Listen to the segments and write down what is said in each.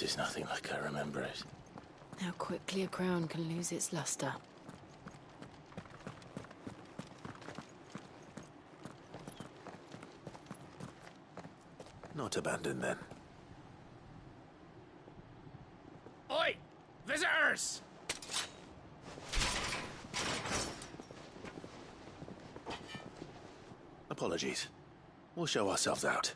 This is nothing like I remember it. How quickly a crown can lose its luster. Not abandoned, then. Oi! Visitors! Apologies. We'll show ourselves out.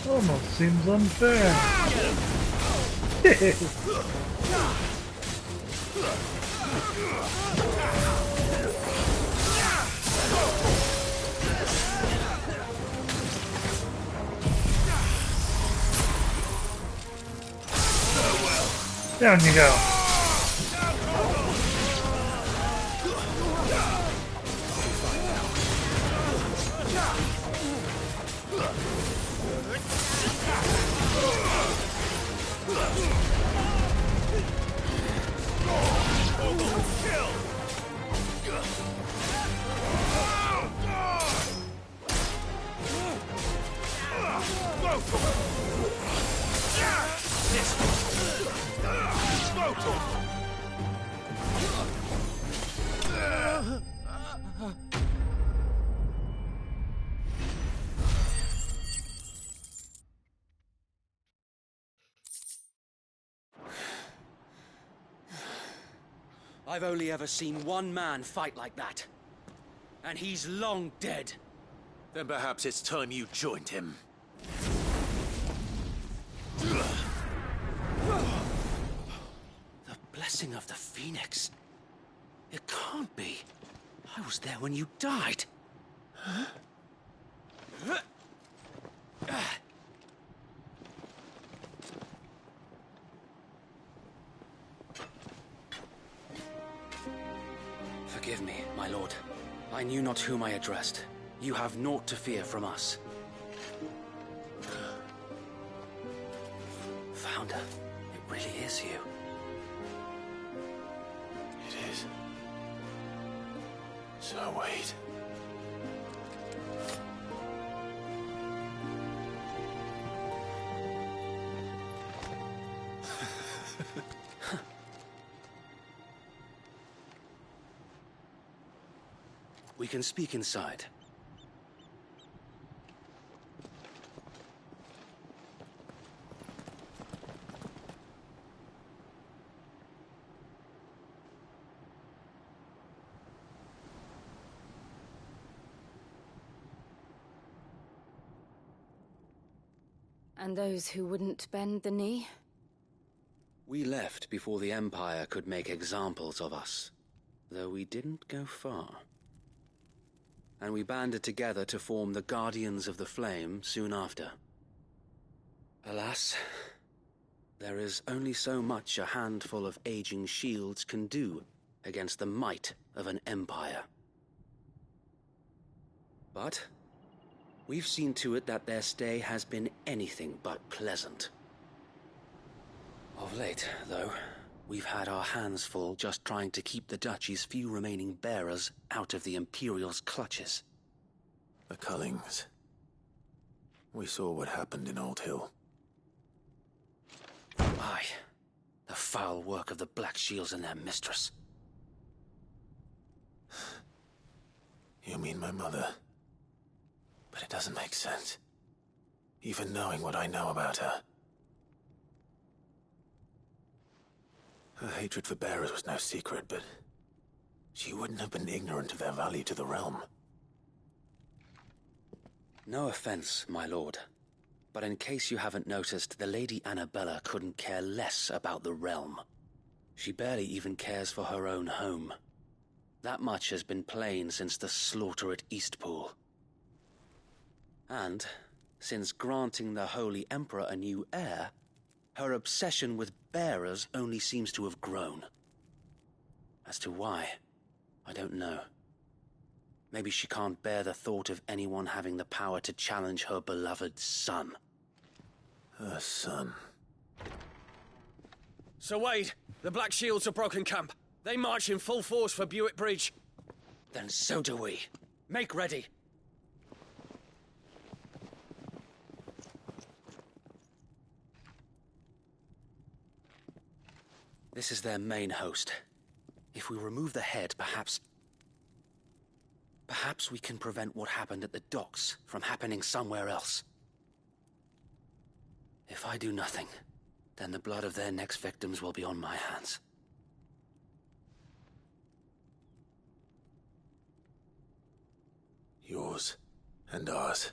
Almost seems unfair. Down you go. I've only ever seen one man fight like that. And he's long dead. Then perhaps it's time you joined him. The blessing of the Phoenix. It can't be. I was there when you died. Huh? Forgive me, my lord. I knew not whom I addressed. You have naught to fear from us. Founder, it really is you. It is. So wait. We can speak inside. And those who wouldn't bend the knee? We left before the Empire could make examples of us, though we didn't go far. And we banded together to form the Guardians of the Flame soon after. Alas, there is only so much a handful of aging shields can do against the might of an empire. But we've seen to it that their stay has been anything but pleasant. Of late, though, we've had our hands full just trying to keep the Duchy's few remaining bearers out of the Imperial's clutches. The Cullings. We saw what happened in Old Hill. Aye. The foul work of the Black Shields and their mistress. You mean my mother? But it doesn't make sense. Even knowing what I know about her. Her hatred for bearers was no secret, but she wouldn't have been ignorant of their value to the realm. No offense, my lord, but in case you haven't noticed, the Lady Annabella couldn't care less about the realm. She barely even cares for her own home. That much has been plain since the slaughter at Eastpool. And, since granting the Holy Emperor a new heir, her obsession with bearers only seems to have grown. As to why, I don't know. Maybe she can't bear the thought of anyone having the power to challenge her beloved son. Her son. Sir Wade, the Black Shields have broken camp. They march in full force for Buick Bridge. Then so do we. Make ready. This is their main host. If we remove the head, perhaps we can prevent what happened at the docks from happening somewhere else. If I do nothing, then the blood of their next victims will be on my hands. Yours and ours.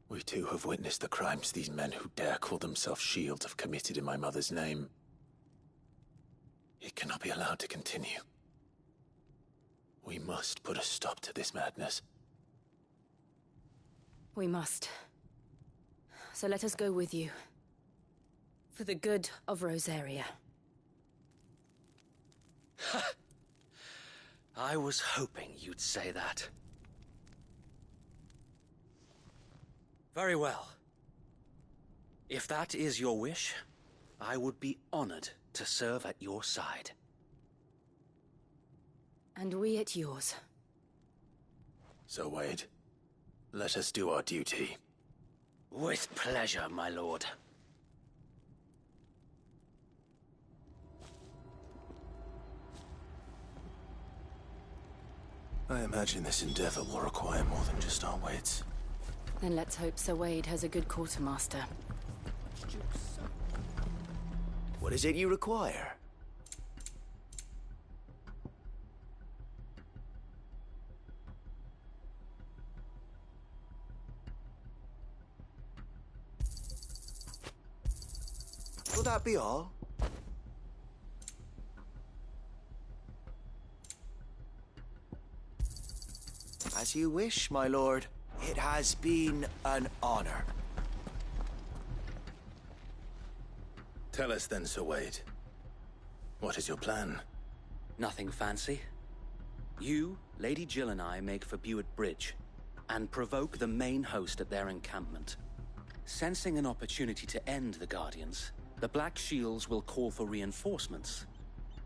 We too have witnessed the crimes these men who dare call themselves Shields have committed in my mother's name. It cannot be allowed to continue. We must put a stop to this madness. We must. So let us go with you. For the good of Rosaria. I was hoping you'd say that. Very well. If that is your wish, I would be honored to serve at your side. And we at yours. So, Wade, let us do our duty. With pleasure, my lord. I imagine this endeavor will require more than just our wits. Then let's hope Sir Wade has a good quartermaster. What is it you require? Will that be all? As you wish, my lord. It has been an honor. Tell us then, Sir Wade. What is your plan? Nothing fancy. You, Lady Jill and I make for Buick Bridge, and provoke the main host at their encampment. Sensing an opportunity to end the Guardians, the Black Shields will call for reinforcements,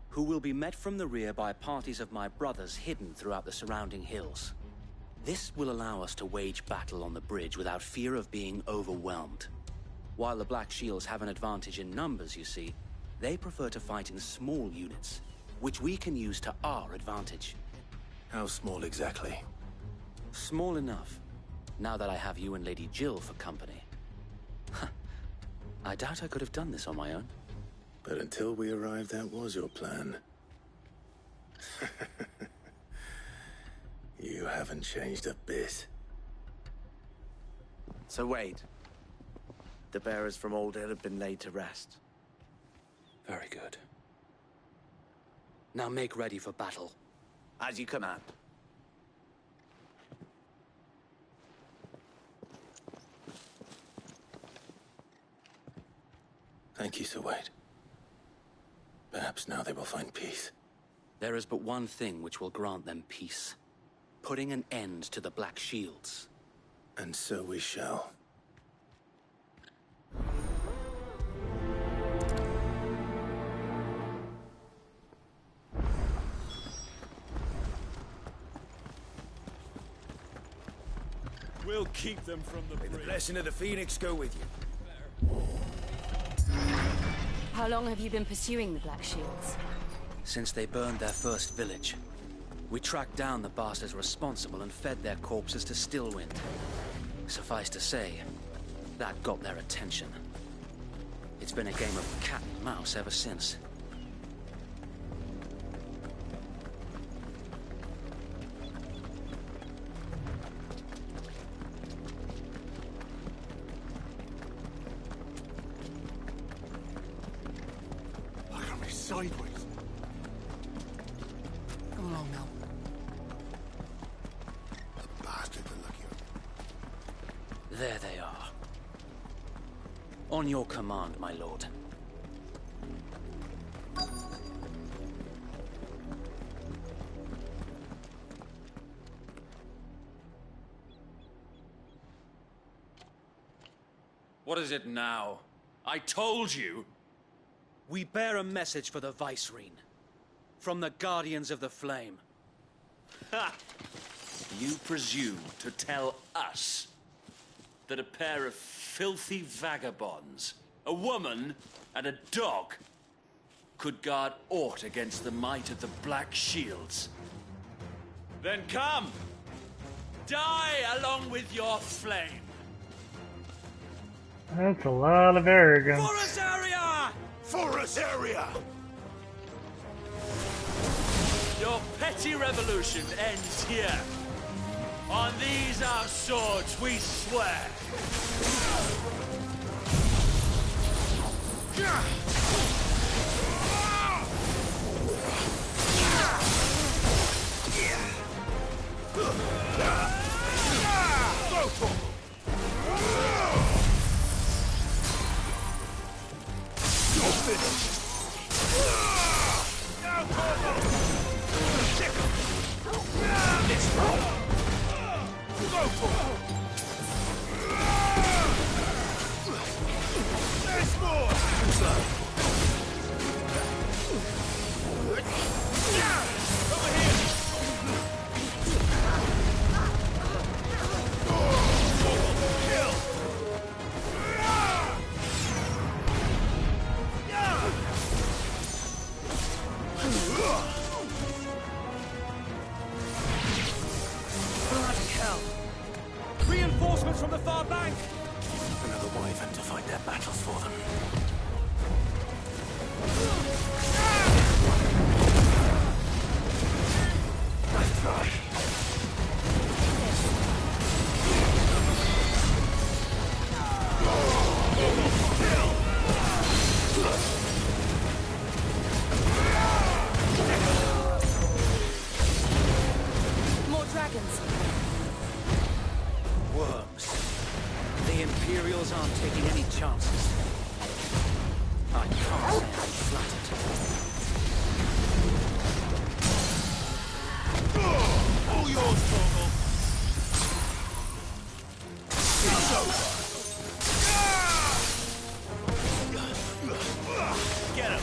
who will be met from the rear by parties of my brothers hidden throughout the surrounding hills. This will allow us to wage battle on the bridge without fear of being overwhelmed. While the Black Shields have an advantage in numbers, you see, they prefer to fight in small units, which we can use to our advantage. How small exactly? Small enough, now that I have you and Lady Jill for company. I doubt I could have done this on my own. But until we arrived, that was your plan. You haven't changed a bit. So Wade, the bearers from Old Hill have been laid to rest. Very good. Now make ready for battle. As you command. Thank you, Sir Wade. Perhaps now they will find peace. There is but one thing which will grant them peace. Putting an end to the Black Shields. And so we shall. We'll keep them from the bridge. May the blessing of the Phoenix go with you. How long have you been pursuing the Black Shields? Since they burned their first village. We tracked down the bastards responsible and fed their corpses to Stillwind. Suffice to say, that got their attention. It's been a game of cat and mouse ever since. Look at me sideways. Come along now. The bastard to look here. There they are. On your command, my lord. What is it now? I told you! We bear a message for the Vicereine. From the Guardians of the Flame. Ha! You presume to tell us that a pair of filthy vagabonds, a woman and a dog, could guard aught against the might of the Black Shields? Then come! Die along with your flame! That's a lot of arrogance. For Rosaria! For Rosaria! Your petty revolution ends here. On these our swords we swear. You're finished. Go for it! There's more! Over here! Kill! Bloody hell! Reinforcements from the far bank! Another wyvern to fight their battles for them. Nice try. More dragons. Worms. The Imperials aren't taking any chances. I can't say I'm flattered. All yours, Torgal. It's over. Get him.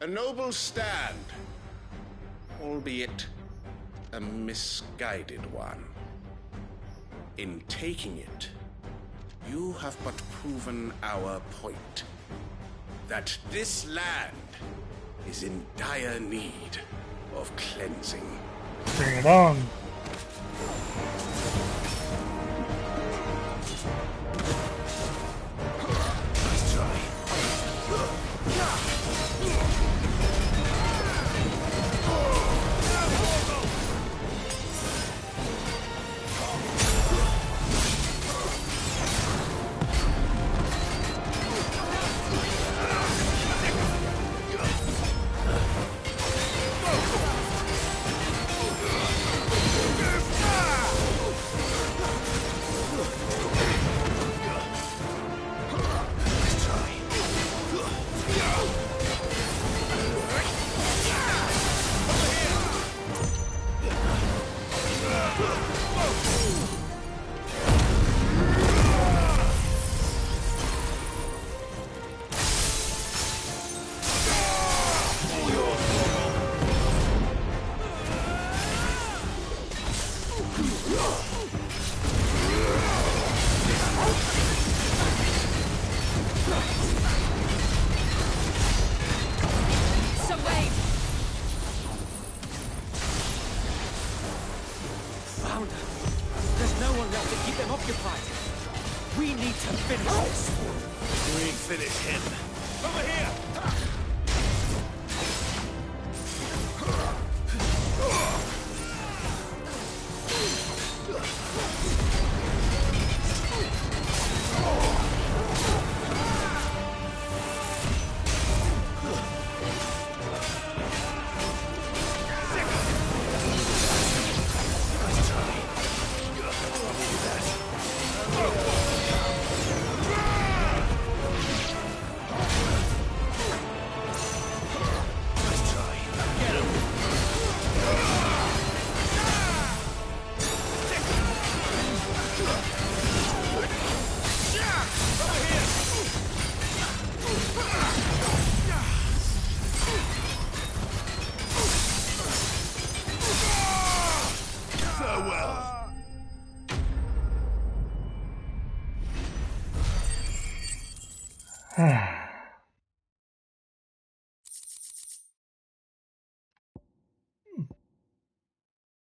A noble stand, albeit a misguided one. In taking it, you have but proven our point. That this land is in dire need of cleansing. Bring it on. Nice try. We need to finish this. We finish him. Over here!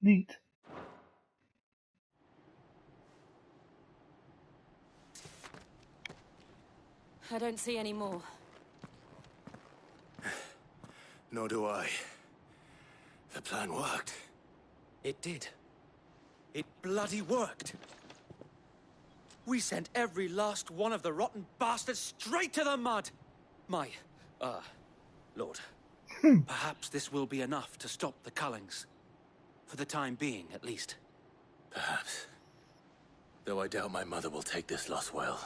Neat. I don't see any more. Nor do I. The plan worked. It did. It bloody worked. We sent every last one of the rotten bastards straight to the mud! My, Lord. Perhaps this will be enough to stop the Cullings. For the time being, at least. Perhaps. Though I doubt my mother will take this loss well.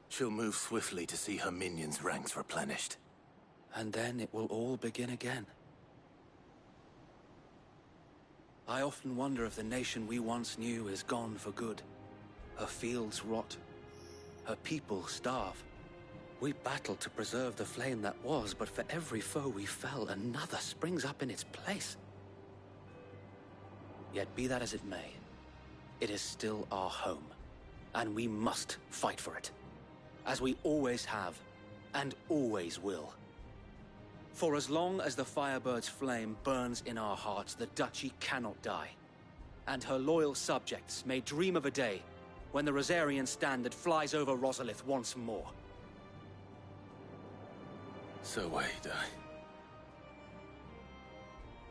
She'll move swiftly to see her minions' ranks replenished. And then it will all begin again. I often wonder if the nation we once knew is gone for good. Her fields rot. Her people starve. We battled to preserve the flame that was, but for every foe we fell, another springs up in its place. Yet be that as it may, it is still our home, and we must fight for it, as we always have, and always will. For as long as the Firebird's flame burns in our hearts, the Duchy cannot die, and her loyal subjects may dream of a day when the Rosarian standard flies over Rosalith once more. So wait,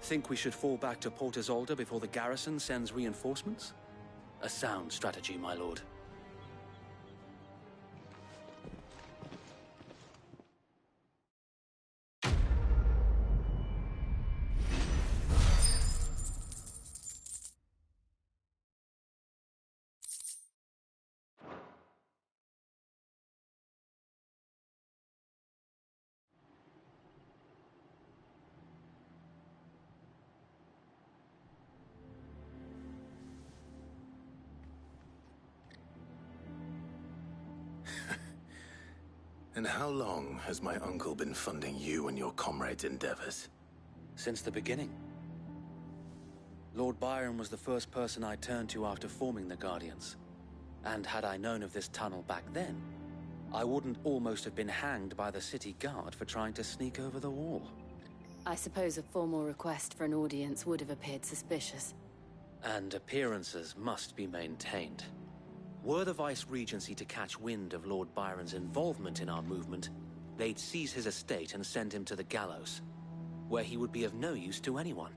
Think we should fall back to Port Isolde before the garrison sends reinforcements? A sound strategy, my lord. And how long has my uncle been funding you and your comrades' endeavors? Since the beginning. Lord Byron was the first person I turned to after forming the Guardians. And had I known of this tunnel back then, I wouldn't almost have been hanged by the city guard for trying to sneak over the wall. I suppose a formal request for an audience would have appeared suspicious. And appearances must be maintained. Were the Vice-Regency to catch wind of Lord Byron's involvement in our movement, they'd seize his estate and send him to the gallows, where he would be of no use to anyone.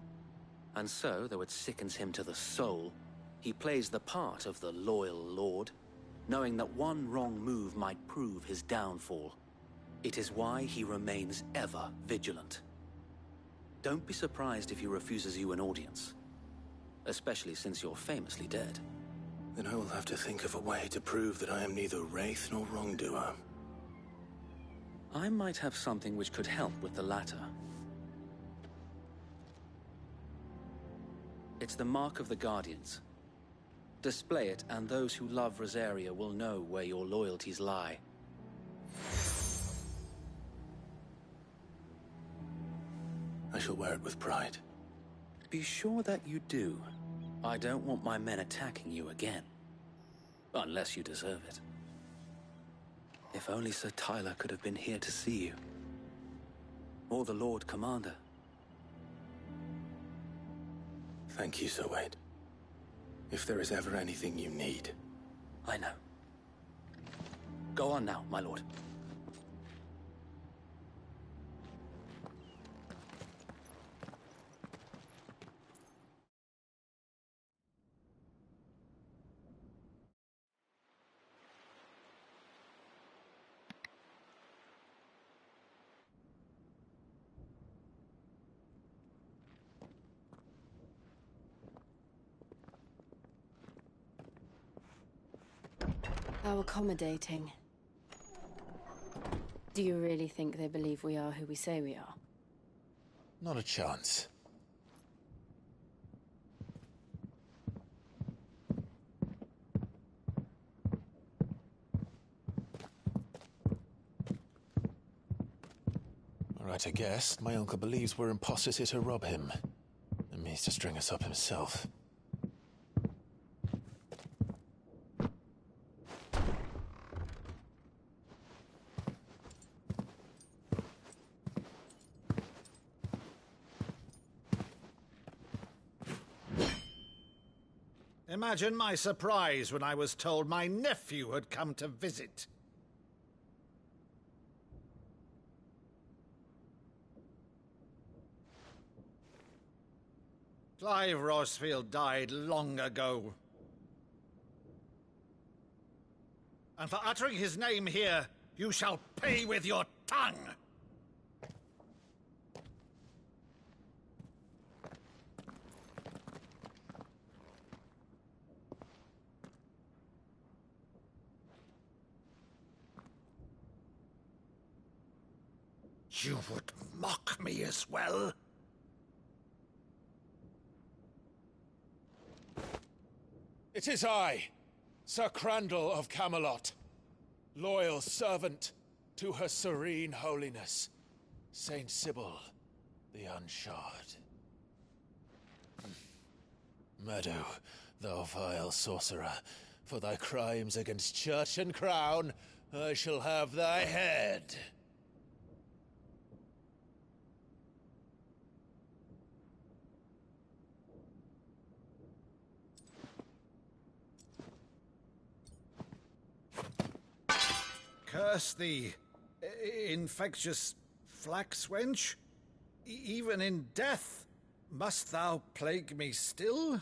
And so, though it sickens him to the soul, he plays the part of the loyal lord, knowing that one wrong move might prove his downfall. It is why he remains ever vigilant. Don't be surprised if he refuses you an audience, especially since you're famously dead. Then I will have to think of a way to prove that I am neither wraith nor wrongdoer. I might have something which could help with the latter. It's the mark of the Guardians. Display it, and those who love Rosaria will know where your loyalties lie. I shall wear it with pride. Be sure that you do. I don't want my men attacking you again. Unless you deserve it. If only Sir Tyler could have been here to see you. Or the Lord Commander. Thank you, Sir Wade. If there is ever anything you need. I know. Go on now, my lord. How accommodating. Do you really think they believe we are who we say we are? Not a chance. Alright, I guess. My uncle believes we're imposters here to rob him. And means to string us up himself. Imagine my surprise when I was told my nephew had come to visit. Clive Rosfield died long ago. And for uttering his name here, you shall pay with your tongue! You would mock me as well? It is I, Sir Crandall of Camelot, loyal servant to Her Serene Holiness, Saint Sybil the Unshod. Meadow, thou vile sorcerer, for thy crimes against church and crown, I shall have thy head. Curse thee, infectious flax wench. Even in death, must thou plague me still?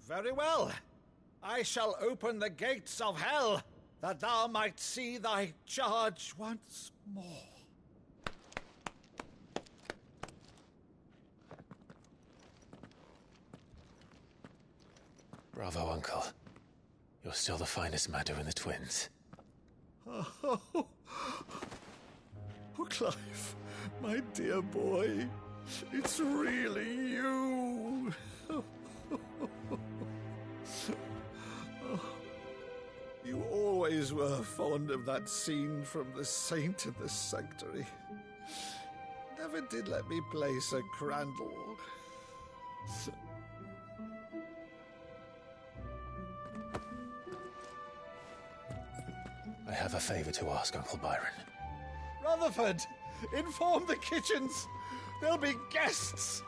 Very well. I shall open the gates of hell, that thou might see thy charge once more. Bravo, Uncle. You're still the finest Meadow in the twins. Oh, Clive, my dear boy, it's really you. You always were fond of that scene from The Saint in the Sanctuary. Never did let me play Sir Crandall. I have a favor to ask, Uncle Byron. Rutherford, inform the kitchens. There'll be guests.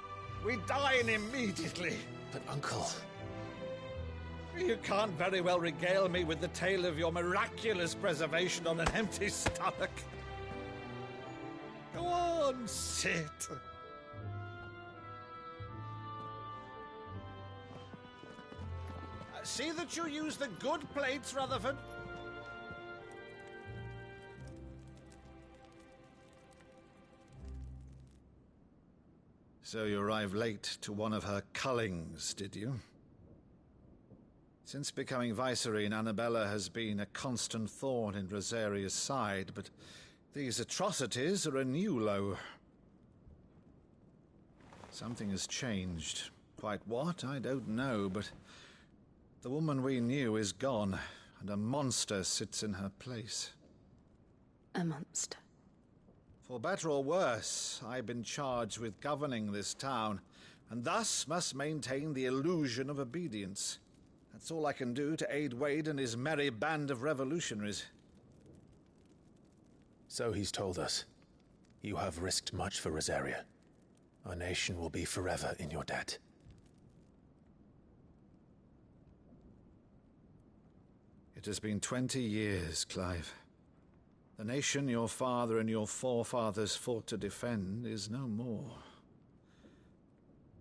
We dine immediately. But, Uncle... You can't very well regale me with the tale of your miraculous preservation on an empty stomach. Go on, sit. See that you use the good plates, Rutherford. So you arrived late to one of her cullings, did you? Since becoming Vicereine, Annabella has been a constant thorn in Rosaria's side, but these atrocities are a new low. Something has changed. Quite what, I don't know, but the woman we knew is gone, and a monster sits in her place. A monster? For better or worse, I've been charged with governing this town, and thus must maintain the illusion of obedience. That's all I can do to aid Wade and his merry band of revolutionaries. So he's told us. You have risked much for Rosaria. Our nation will be forever in your debt. It has been 20 years, Clive. The nation your father and your forefathers fought to defend is no more.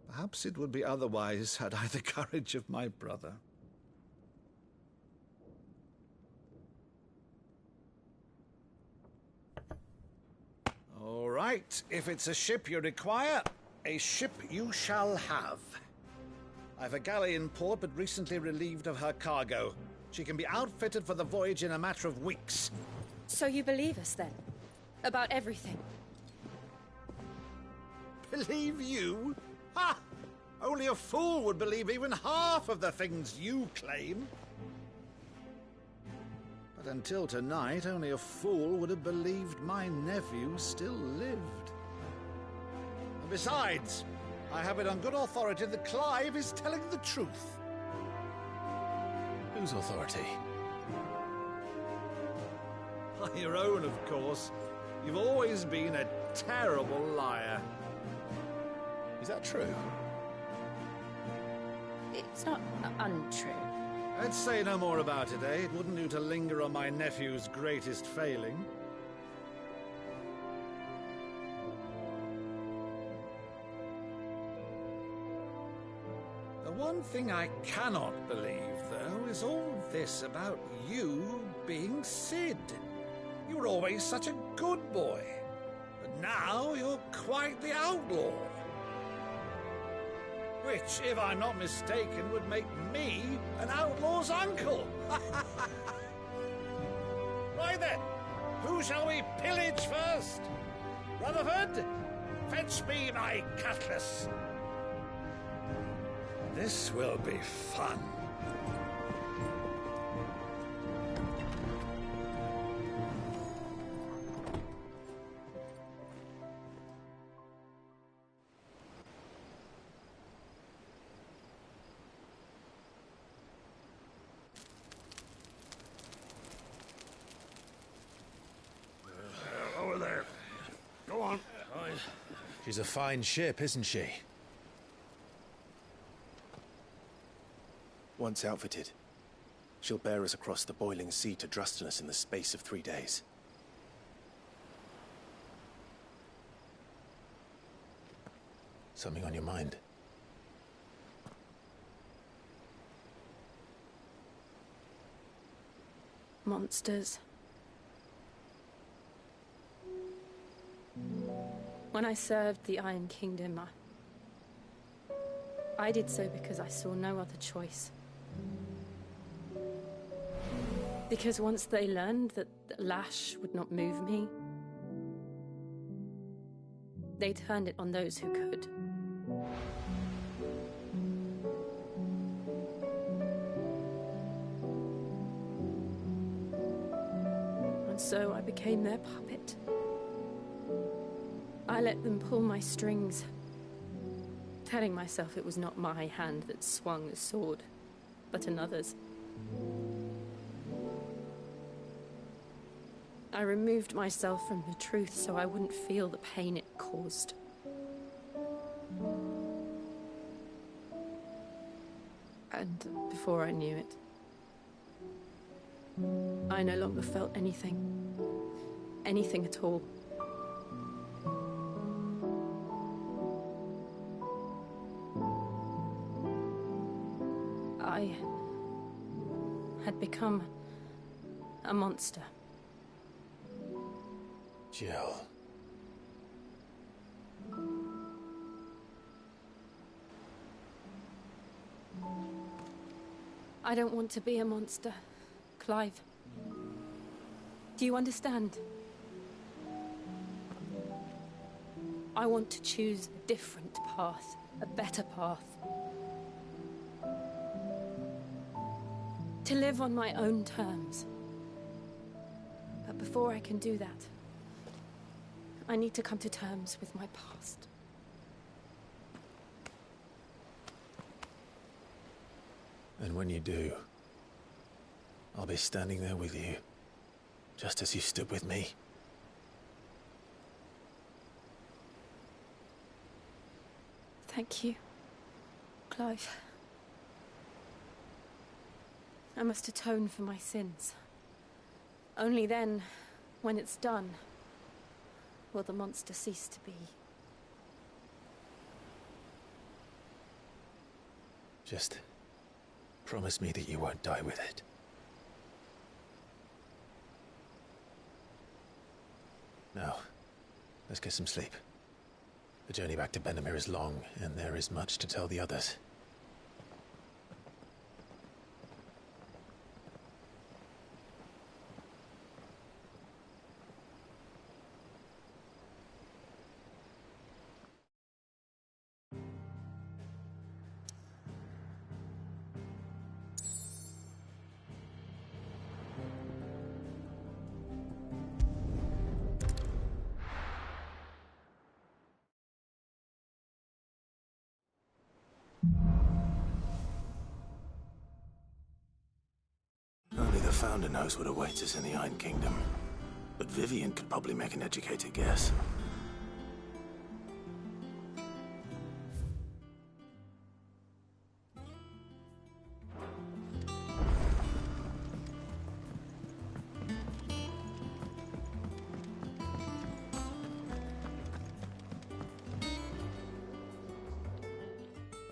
Perhaps it would be otherwise had I the courage of my brother. All right, if it's a ship you require, a ship you shall have. I've a galley in port, but recently relieved of her cargo. She can be outfitted for the voyage in a matter of weeks. So you believe us, then? About everything? Believe you? Ha! Only a fool would believe even half of the things you claim. But until tonight, only a fool would have believed my nephew still lived. And besides, I have it on good authority that Clive is telling the truth. Whose authority? Your own, of course. You've always been a terrible liar. Is that true? not untrue. Let's say no more about it, eh? It wouldn't do to linger on my nephew's greatest failing. The one thing I cannot believe, though, is all this about you being Sid. You were always such a good boy, but now you're quite the outlaw. Which, if I'm not mistaken, would make me an outlaw's uncle. Right then, who shall we pillage first? Rutherford, fetch me my cutlass. This will be fun. Over there. Go on. She's a fine ship, isn't she? Once outfitted, she'll bear us across the boiling sea to Drustinus in the space of 3 days. Something on your mind? Monsters. When I served the Iron Kingdom, I did so because I saw no other choice. Because once they learned that the lash would not move me, they turned it on those who could. And so I became their puppet. I let them pull my strings, telling myself it was not my hand that swung the sword, but another's. I removed myself from the truth so I wouldn't feel the pain it caused. And before I knew it, I no longer felt anything. Anything at all. I had become a monster. Jill. I don't want to be a monster, Clive. Do you understand? I want to choose a different path, a better path. To live on my own terms. But before I can do that, I need to come to terms with my past. And when you do, I'll be standing there with you, just as you stood with me. Thank you, Clive. I must atone for my sins. Only then, when it's done, will the monster cease to be. Just promise me that you won't die with it. Now, let's get some sleep. The journey back to Benamir is long, and there is much to tell the others. Only the Founder knows what awaits us in the Iron Kingdom. But Vivian could probably make an educated guess.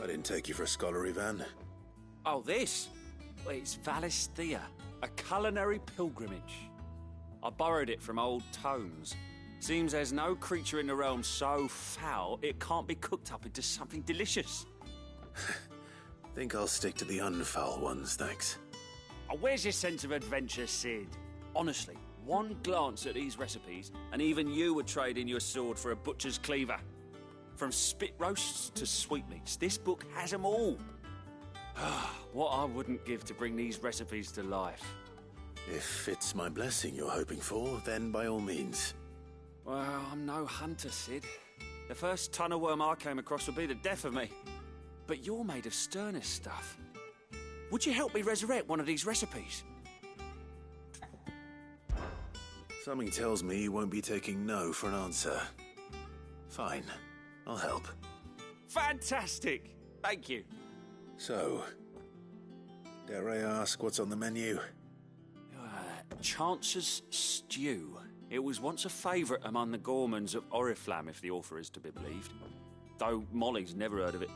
I didn't take you for a scholarly van. Oh, this? Well, it's Valisthea, a culinary pilgrimage. I borrowed it from old tomes. Seems there's no creature in the realm so foul it can't be cooked up into something delicious. Think I'll stick to the unfoul ones, thanks. Oh, where's your sense of adventure, Sid? Honestly, one glance at these recipes, and even you would trade in your sword for a butcher's cleaver. From spit roasts to sweetmeats, this book has them all. What I wouldn't give to bring these recipes to life. If it's my blessing you're hoping for, then by all means. Well, I'm no hunter, Sid. The first tunnel worm I came across would be the death of me. But you're made of sterner stuff. Would you help me resurrect one of these recipes? Something tells me you won't be taking no for an answer. Fine, I'll help. Fantastic! Thank you. So, dare I ask what's on the menu? Chance's Stew. It was once a favourite among the gourmands of Oriflamme, if the author is to be believed. Though Molly's never heard of it.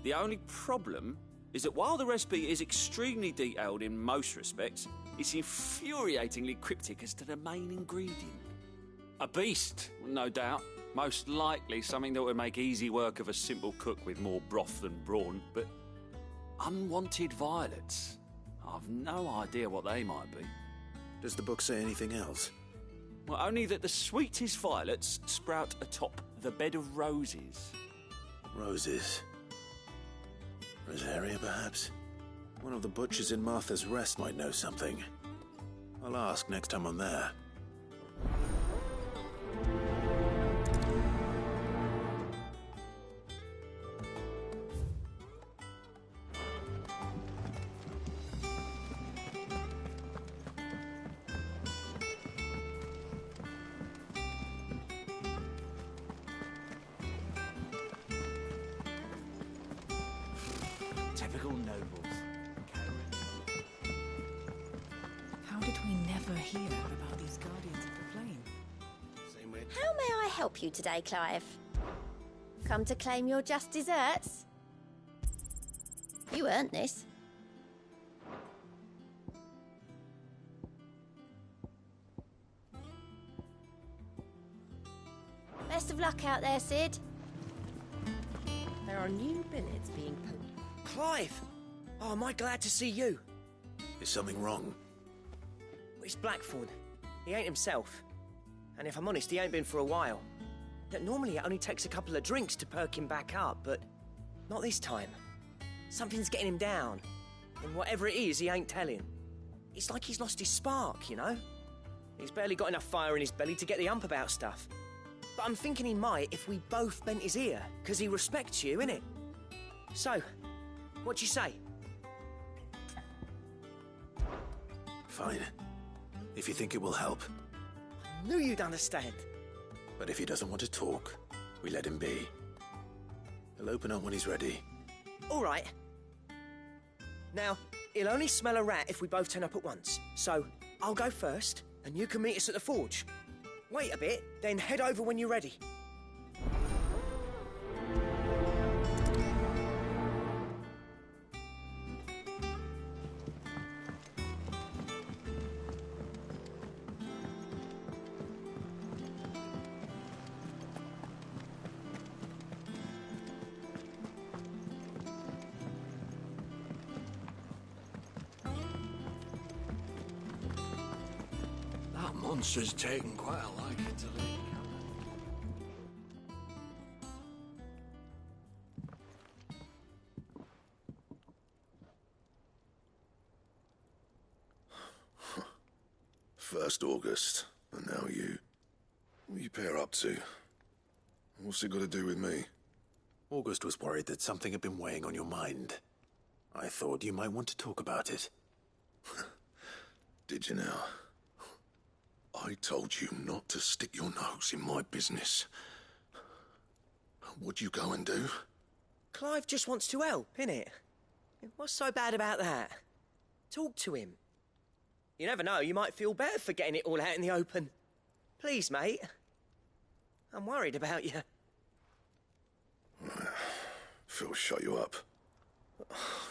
The only problem is that while the recipe is extremely detailed in most respects, it's infuriatingly cryptic as to the main ingredient. A beast, no doubt. Most likely something that would make easy work of a simple cook with more broth than brawn, but unwanted violets. I've no idea what they might be. Does the book say anything else? Well, only that the sweetest violets sprout atop the bed of roses. Roses. Rosaria, perhaps? One of the butchers in Martha's Rest might know something. I'll ask next time I'm there. Typical nobles. How did we never hear about these Guardians of the Flame? Same with... How may I help you today, Clive? Come to claim your just desserts? You earned this. Best of luck out there, Sid. There are new billets being put. Clive! Oh, am I glad to see you? Is something wrong? It's Blackthorn. He ain't himself. And if I'm honest, he ain't been for a while. That normally it only takes a couple of drinks to perk him back up, but not this time. Something's getting him down. And whatever it is, he ain't telling. It's like he's lost his spark, you know? He's barely got enough fire in his belly to get the ump about stuff. But I'm thinking he might if we both bent his ear, because he respects you, innit? So, what do you say? Fine. If you think it will help. I knew you'd understand. But if he doesn't want to talk, we let him be. He'll open up when he's ready. All right. Now, he'll only smell a rat if we both turn up at once. So, I'll go first, and you can meet us at the forge. Wait a bit, then head over when you're ready. That monster's taken quite a liking to Lady First August, and now you. What are you pair up to? What's it got to do with me? August was worried that something had been weighing on your mind. I thought you might want to talk about it. Did you now? I told you not to stick your nose in my business. What'd you go and do? Clive just wants to help, innit? What's so bad about that? Talk to him. You never know, you might feel better for getting it all out in the open. Please, mate. I'm worried about you. Phil shut you up.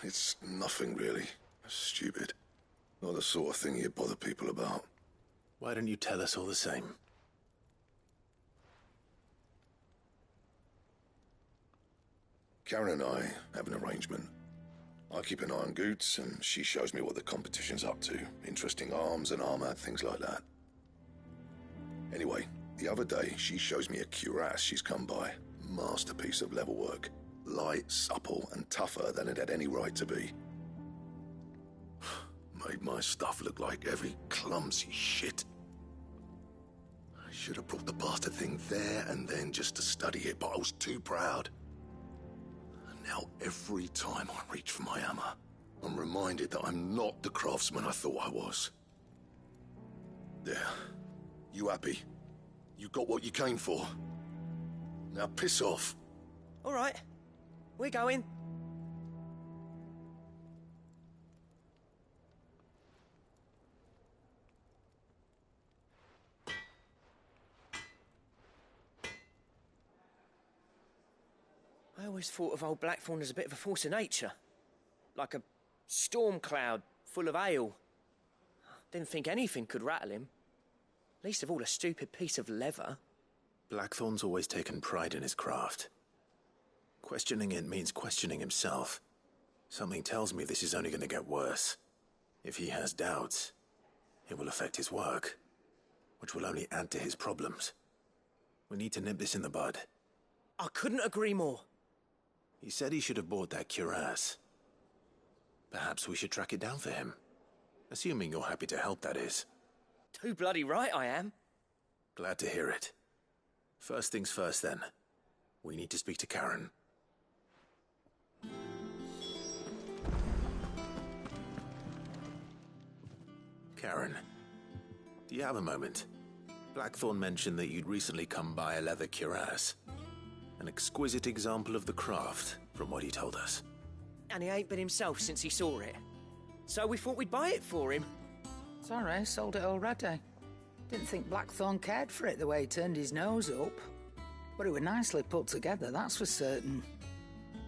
It's nothing really. Stupid. Not the sort of thing you bother people about. Why don't you tell us all the same? Karen and I have an arrangement. I keep an eye on Goots, and she shows me what the competition's up to. Interesting arms and armor, things like that. Anyway, the other day, she shows me a cuirass she's come by. Masterpiece of level work. Light, supple, and tougher than it had any right to be. Made my stuff look like heavy, clumsy shit. I should have brought the bastard thing there and then just to study it, but I was too proud. And now every time I reach for my hammer, I'm reminded that I'm not the craftsman I thought I was. There. You happy? You got what you came for. Now piss off. All right. We're going. I always thought of old Blackthorn as a bit of a force of nature. Like a storm cloud full of hail. Didn't think anything could rattle him. Least of all a stupid piece of leather. Blackthorn's always taken pride in his craft. Questioning it means questioning himself. Something tells me this is only going to get worse. If he has doubts, it will affect his work, which will only add to his problems. We need to nip this in the bud. I couldn't agree more. He said he should have bought that cuirass. Perhaps we should track it down for him. Assuming you're happy to help, that is. Too bloody right I am. Glad to hear it. First things first, then. We need to speak to Karen. Karen, do you have a moment? Blackthorn mentioned that you'd recently come by a leather cuirass. An exquisite example of the craft, from what he told us. And he ain't been himself since he saw it. So we thought we'd buy it for him. Sorry, sold it already. Didn't think Blackthorn cared for it the way he turned his nose up. But it was nicely put together, that's for certain.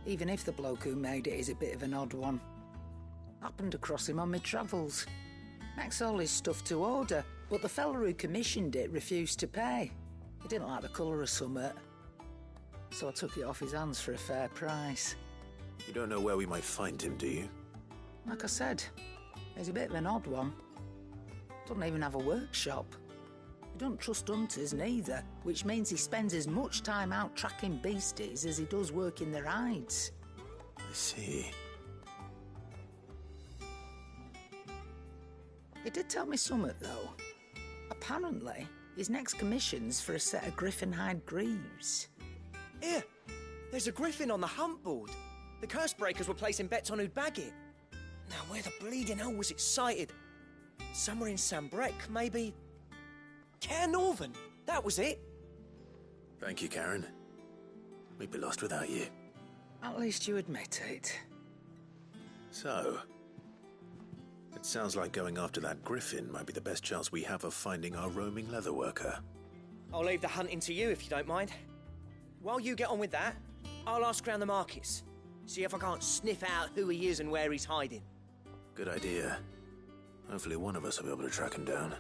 Even if the bloke who made it is a bit of an odd one. Happened across him on my travels. Makes all his stuff to order, but the fella who commissioned it refused to pay. He didn't like the colour of summit. So I took it off his hands for a fair price. You don't know where we might find him, do you? Like I said, he's a bit of an odd one. Doesn't even have a workshop. He don't trust hunters neither, which means he spends as much time out tracking beasties as he does working their hides. I see. He did tell me something, though. Apparently, his next commission's for a set of griffin hide greaves. Here, there's a griffin on the hunt board. The curse breakers were placing bets on who'd bag it. Now, where the bleeding hell was it sighted? Somewhere in Sambrec, maybe? Care Northern, that was it. Thank you, Karen. We'd be lost without you. At least you admit it. So, it sounds like going after that griffin might be the best chance we have of finding our roaming leatherworker. I'll leave the hunting to you if you don't mind. While you get on with that, I'll ask around the markets. See if I can't sniff out who he is and where he's hiding. Good idea. Hopefully one of us will be able to track him down.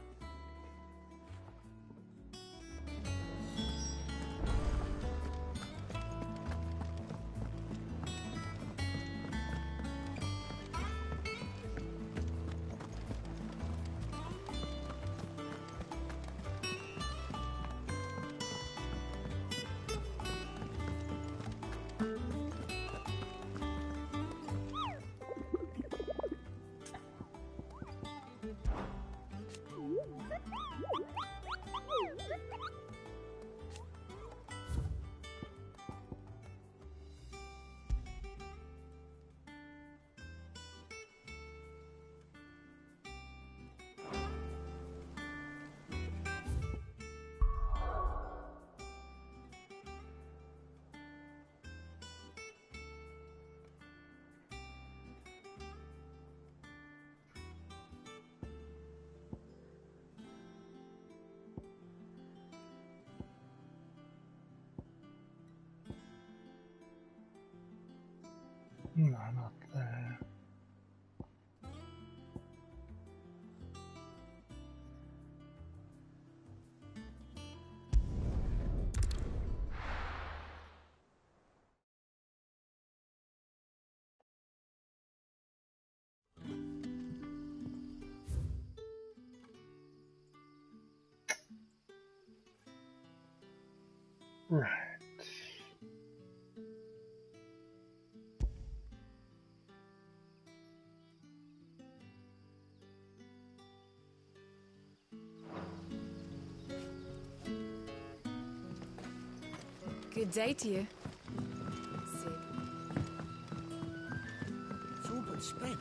No, not there. Right. Good day to you. Sid. It's all been spent.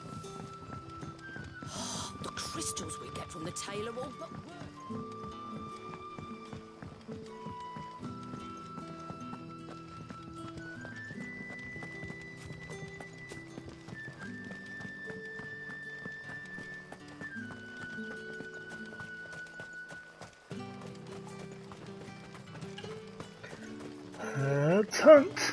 The crystals we get from the tailor all but work. Let's hunt.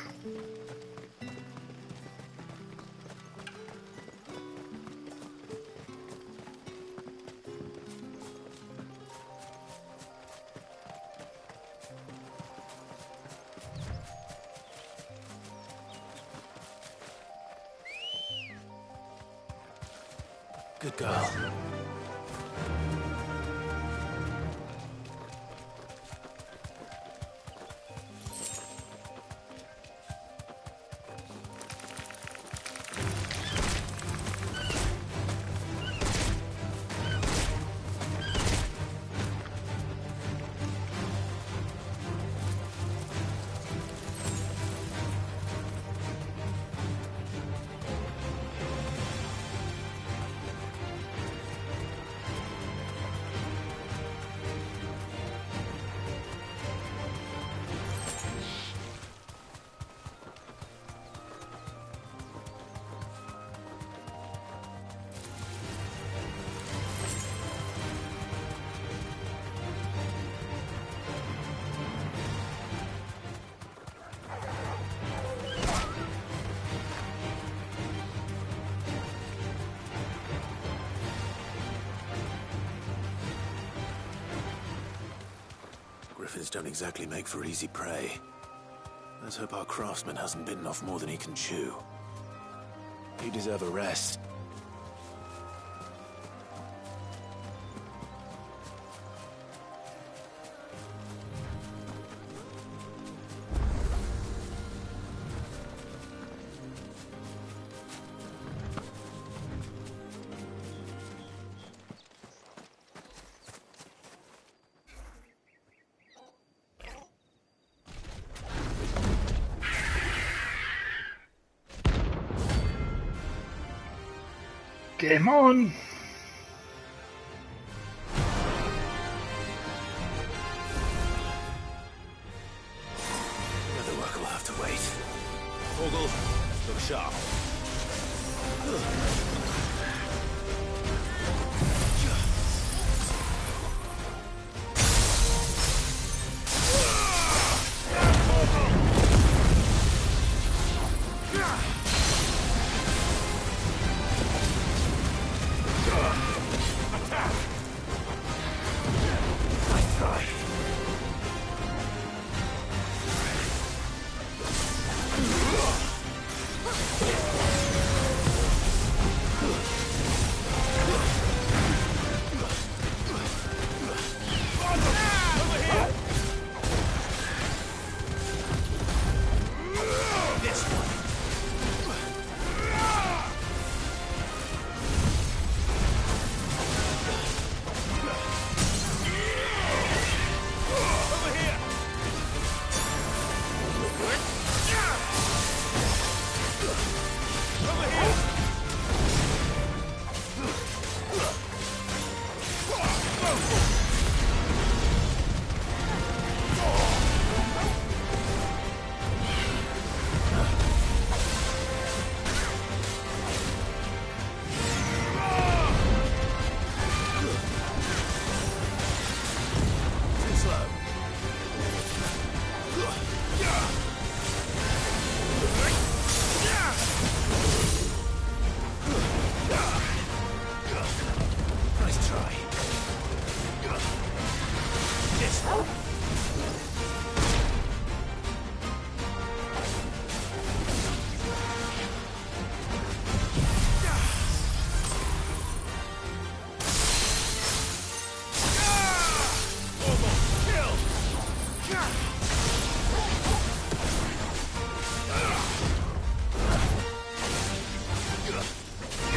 Good girl. Griffins don't exactly make for easy prey. Let's hope our craftsman hasn't bitten off more than he can chew. You deserve a rest. Game on! Other work will have to wait. Vogel, look sharp.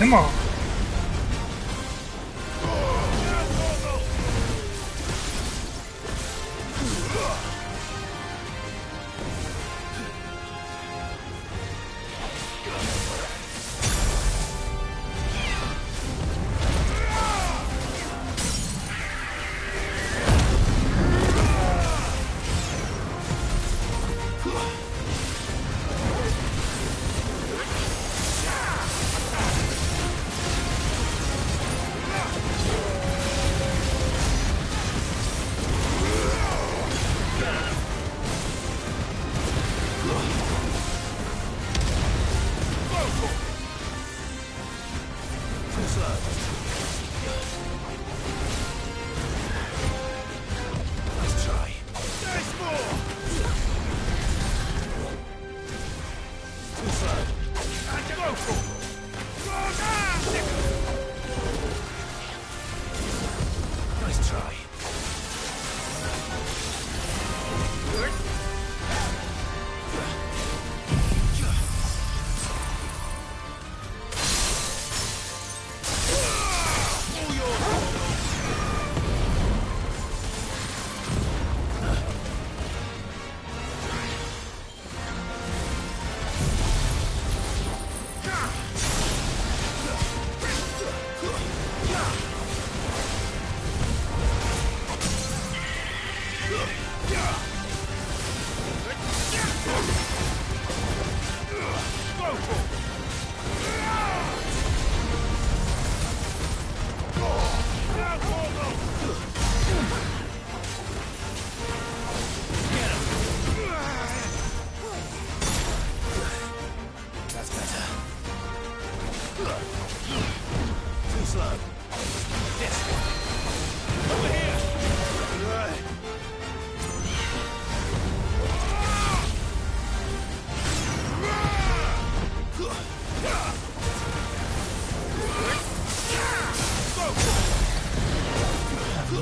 Come on.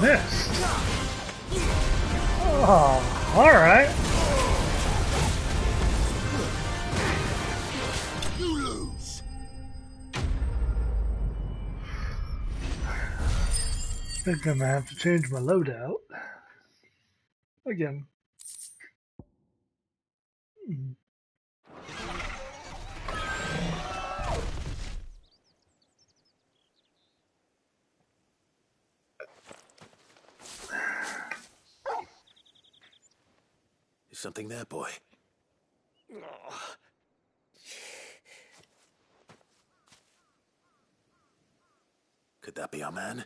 Missed. Oh, alright. You lose. I think I'm gonna have to change my loadout. Again. Is something there, boy? Could that be our man?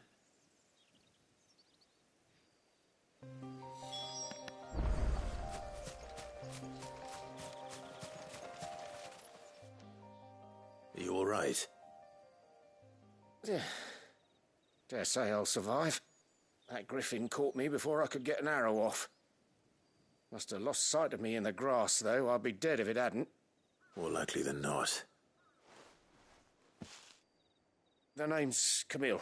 Are you all right? Dare say I'll survive. That griffin caught me before I could get an arrow off. Must have lost sight of me in the grass, though. I'd be dead if it hadn't. More likely than not. The name's Camille.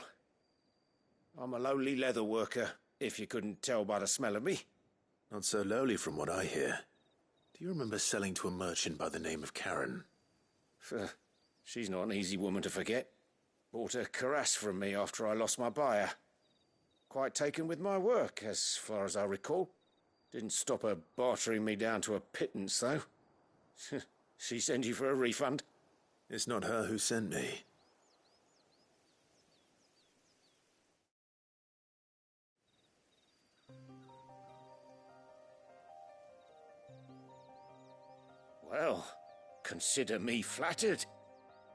I'm a lowly leather worker, if you couldn't tell by the smell of me. Not so lowly from what I hear. Do you remember selling to a merchant by the name of Karen? She's not an easy woman to forget. Bought a cuirass from me after I lost my buyer. Quite taken with my work, as far as I recall. Didn't stop her bartering me down to a pittance, though. She sent you for a refund? It's not her who sent me. Well, consider me flattered.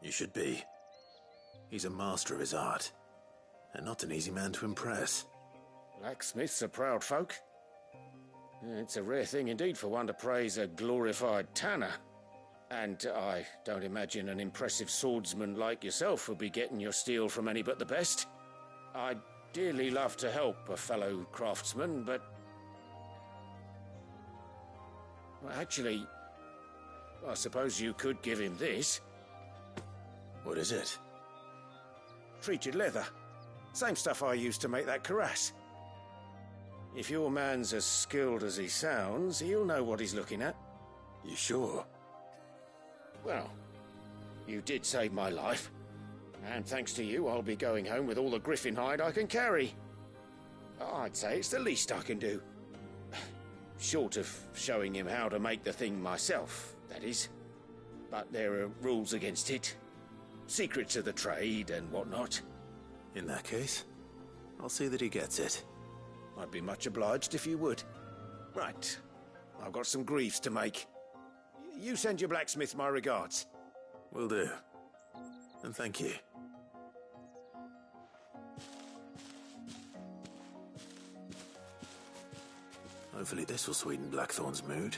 You should be. He's a master of his art, and not an easy man to impress. Blacksmiths are proud folk. It's a rare thing indeed for one to praise a glorified tanner. And I don't imagine an impressive swordsman like yourself would be getting your steel from any but the best. I'd dearly love to help a fellow craftsman, but... Well, actually, I suppose you could give him this. What is it? Treated leather. Same stuff I used to make that cuirass. If your man's as skilled as he sounds, he'll know what he's looking at. You sure? Well, you did save my life. And thanks to you, I'll be going home with all the griffin hide I can carry. I'd say it's the least I can do. Short of showing him how to make the thing myself, that is. But there are rules against it. Secrets of the trade and whatnot. In that case, I'll see that he gets it. I'd be much obliged if you would. Right. I've got some greaves to make. You send your blacksmith my regards. Will do. And thank you. Hopefully this will sweeten Blackthorn's mood.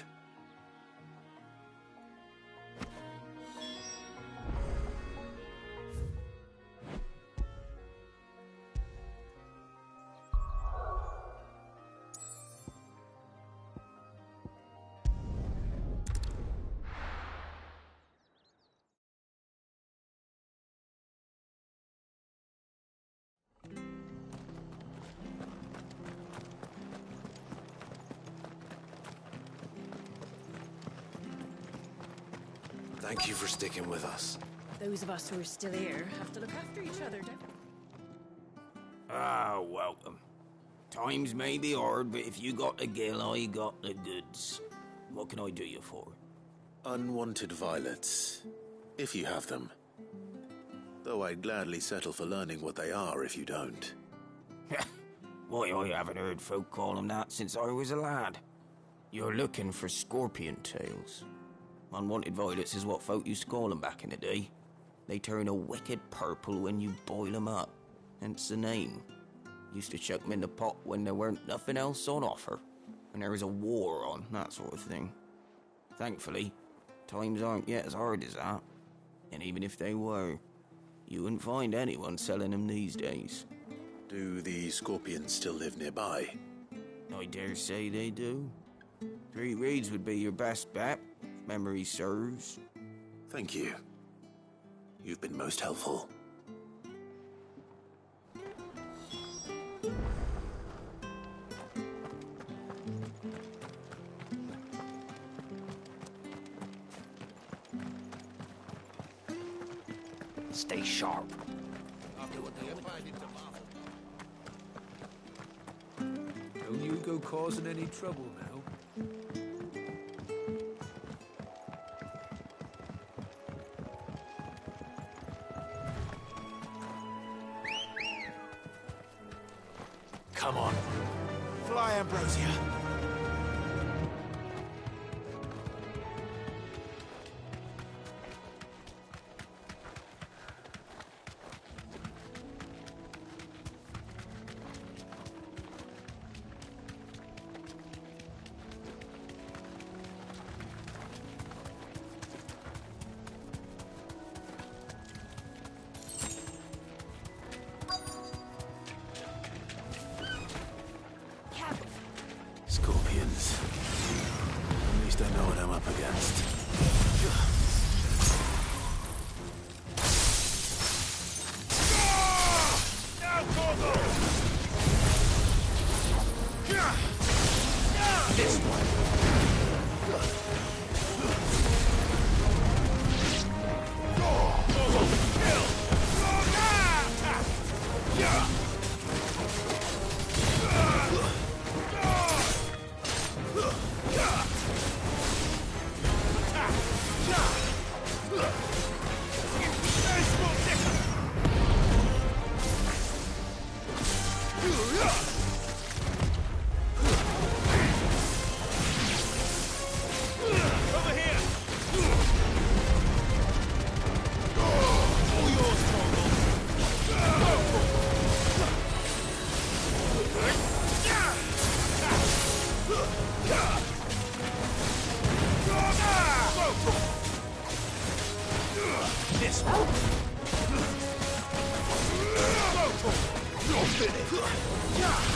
Thank you for sticking with us. Those of us who are still here have to look after each other, don't we? Ah, welcome. Times may be hard, but if you got the gill, I got the goods. What can I do you for? Unwanted violets, if you have them. Though I'd gladly settle for learning what they are if you don't. Why, I haven't heard folk call them that since I was a lad. You're looking for scorpion tails. Unwanted violets is what folk used to call them back in the day. They turn a wicked purple when you boil them up, hence the name. Used to chuck them in the pot when there weren't nothing else on offer, when there was a war on, that sort of thing. Thankfully, times aren't yet as hard as that, and even if they were, you wouldn't find anyone selling them these days. Do the scorpions still live nearby? I dare say they do. 3 Reeds would be your best bet, if memory serves. Thank you. You've been most helpful. Stay sharp. Don't you go causing any trouble now. Come on. Fly, Ambrosia. Scorpions. At least I know what I'm up against. This one. This one. You'll finish.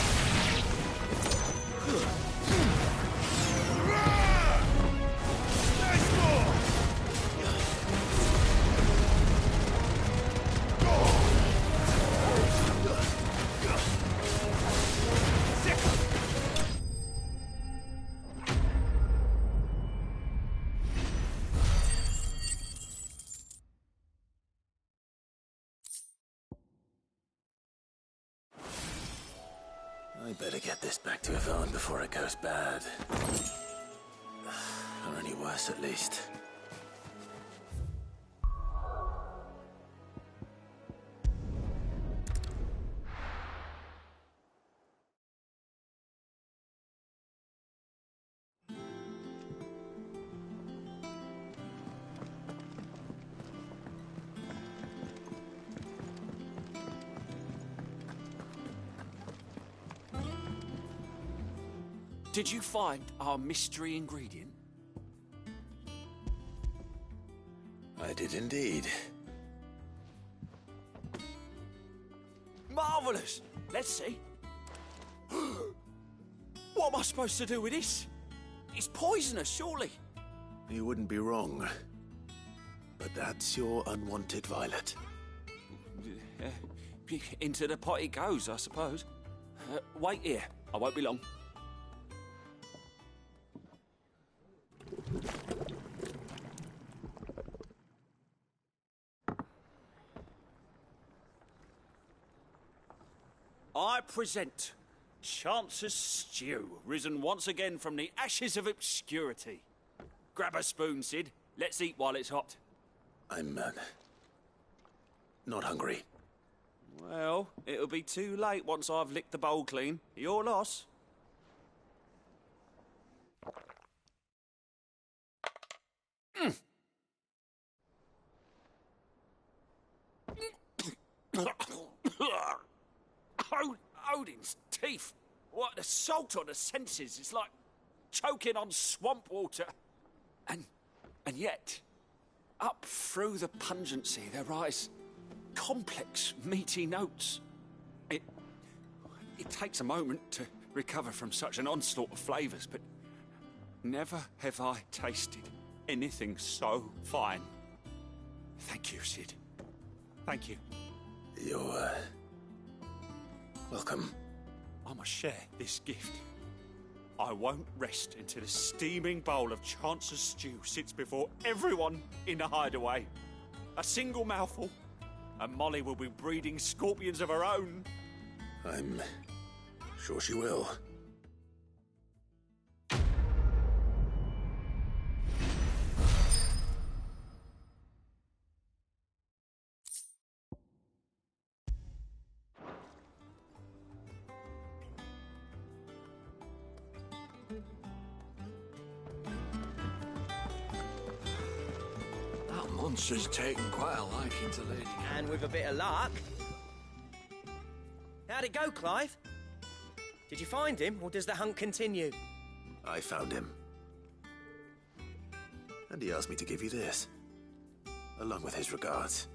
I better get this back to Yvonne before it goes bad. Or any worse, at least. Did you find our mystery ingredient? I did indeed. Marvellous! Let's see. What am I supposed to do with this? It's poisonous, surely. You wouldn't be wrong. But that's your unwanted violet. Into the pot it goes, I suppose. Wait here. I won't be long. I present Chance's Stew, risen once again from the ashes of obscurity. Grab a spoon, Sid. Let's eat while it's hot. I'm, not hungry. Well, it'll be too late once I've licked the bowl clean. Your loss. Odin's teeth. What, the salt on the senses? It's like choking on swamp water. And yet, up through the pungency, there rise complex, meaty notes. It takes a moment to recover from such an onslaught of flavours, but never have I tasted anything so fine. Thank you, Sid. Thank you. You're, welcome. I must share this gift. I won't rest until a steaming bowl of Chance's Stew sits before everyone in the hideaway. A single mouthful, and Molly will be breeding scorpions of her own. I'm sure she will. Monster's taken quite a liking to Lady. And with a bit of luck. How'd it go, Clive? Did you find him, or does the hunt continue? I found him. And he asked me to give you this, along with his regards.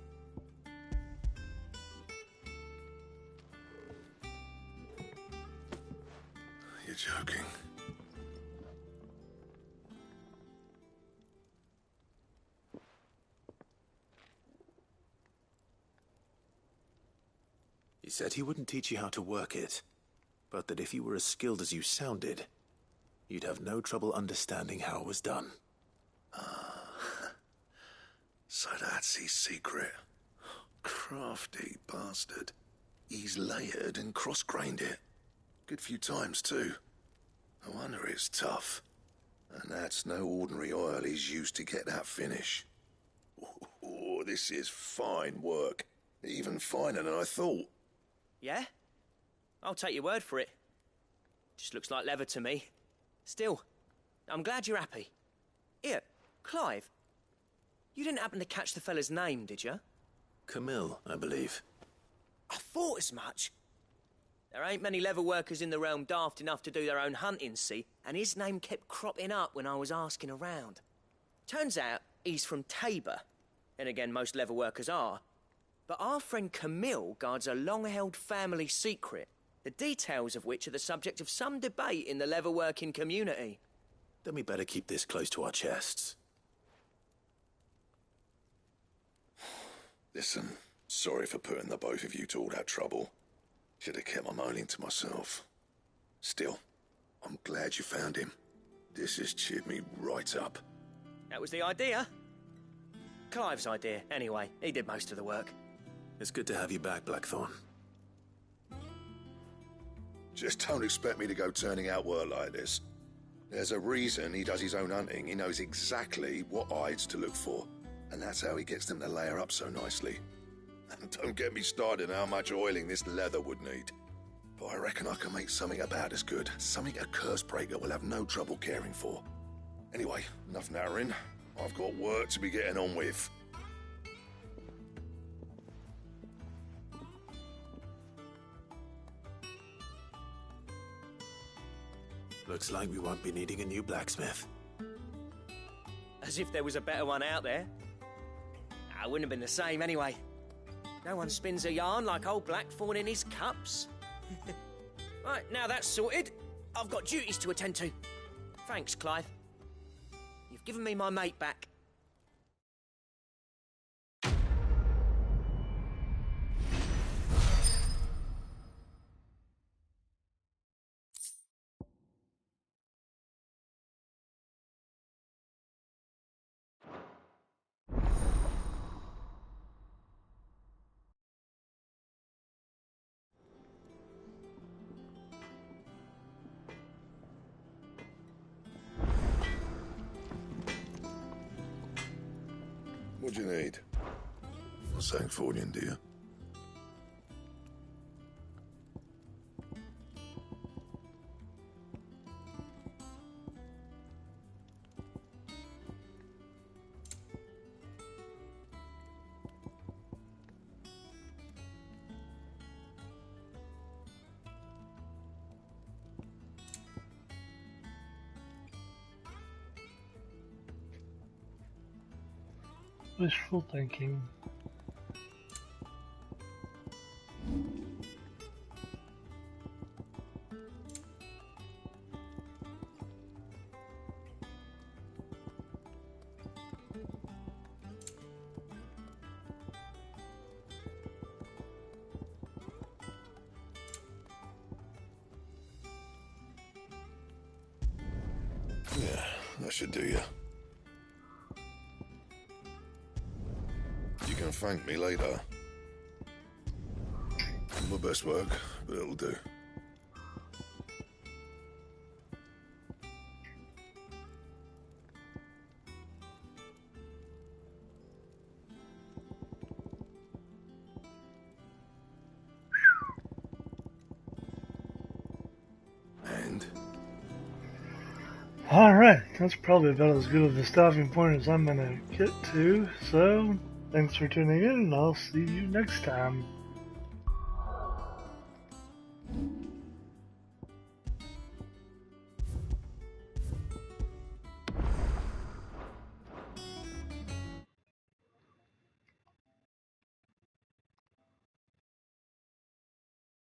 You're joking. He said he wouldn't teach you how to work it, but that if you were as skilled as you sounded, you'd have no trouble understanding how it was done. So that's his secret. Crafty bastard. He's layered and cross-grained it. Good few times, too. No wonder it's tough. And that's no ordinary oil he's used to get that finish. Oh, this is fine work. Even finer than I thought. Yeah? I'll take your word for it. Just looks like leather to me. Still, I'm glad you're happy. Here, Clive. You didn't happen to catch the fella's name, did you? Camille, I believe. I thought as much. There ain't many leather workers in the realm daft enough to do their own hunting, see? And his name kept cropping up when I was asking around. Turns out he's from Tabor. And again, most leather workers are. But our friend Camille guards a long-held family secret, the details of which are the subject of some debate in the leatherworking community. Then we better keep this close to our chests. Listen, sorry for putting the both of you to all that trouble. Should have kept my moaning to myself. Still, I'm glad you found him. This has cheered me right up. That was the idea. Clive's idea, anyway. He did most of the work. It's good to have you back, Blackthorn. Just don't expect me to go turning out work like this. There's a reason he does his own hunting. He knows exactly what hides to look for. And that's how he gets them to layer up so nicely. And don't get me started on how much oiling this leather would need. But I reckon I can make something about as good. Something a Cursebreaker will have no trouble caring for. Anyway, enough nattering. I've got work to be getting on with. Looks like we won't be needing a new blacksmith. As if there was a better one out there. I wouldn't have been the same anyway. No one spins a yarn like old Blackthorn in his cups. Right, now that's sorted, I've got duties to attend to. Thanks, Clive. You've given me my mate back. What do you need? A Sanktfordian, do you? Wishful thinking. Yeah, that should do you. You can thank me later. My best work, but it'll do. And? Alright, that's probably about as good of a stopping point as I'm gonna get to, so thanks for tuning in, and I'll see you next time.